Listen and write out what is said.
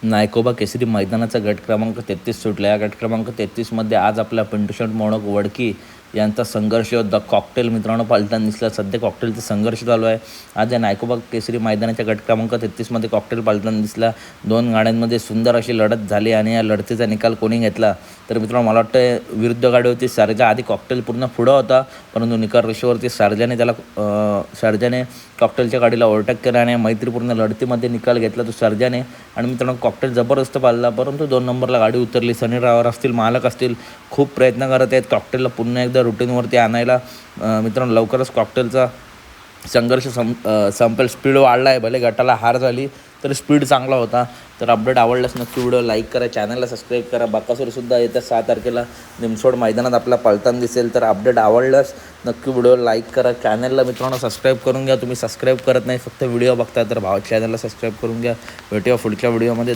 नायकोबा केसरी मैदानाचा गट क्रमांक 33 सुटला. या गट क्रमांक 33मध्ये आज आपला पिंटू शर्ट मोडक वडकी यांचा संघर्ष द कॉकटेल मित्रांनो पालताना दिसला. सध्या कॉकटेलचा संघर्ष चालू आहे. आज या नायकोबा केसरी मैदानाच्या गट क्रमांक 33मध्ये कॉकटेल पालताना दिसला. दोन गाड्यांमध्ये सुंदर अशी लढत झाली आणि या लढतीचा निकाल कोणी घेतला तर मित्रांनो मला वाटतं विरुद्ध गाडी होती सर्जा. आधी कॉकटेल पूर्ण पुढं होता परंतु निकाल रेषेवरती सर्जाने कॉकटेलच्या गाडीला ओव्हरटेक केला आणि मैत्रीपूर्ण लढतीमध्ये निकाल घेतला तो सर्जाने. आणि मित्रांनो कॉकटेल जबरदस्त पाळला परंतु 2 नंबरला गाडी उतरली. सनी ड्रायव्हर असतील मालक असतील खूप प्रयत्न करत आहेत कॉकटेलला पुन्हा एकदा रुटीनवरती आणायला. मित्रांनो लवकरच कॉकटेलचा संघर्ष संपेल. स्पीड वाढला आहे, भले गटाला हार झाली तर स्पीड चांगला होता. तर अपडेट आवडल्यास नक्की व्हिडिओ लाईक करा, चॅनलला सबस्क्राईब करा. बाकासूरसुद्धा येत्या 6 तारखेला निमसोड मैदानात आपला पळताना दिसेल. तर अपडेट आवडल्यास नक्की व्हिडिओ लाईक करा, चॅनलला मित्रांनो सबस्क्राईब करून घ्या. तुम्ही सबस्क्राईब करत नाही फक्त व्हिडिओ बघता तर चॅनलला सबस्क्राईब करून घ्या. भेटूया पुढच्या व्हिडिओमध्ये.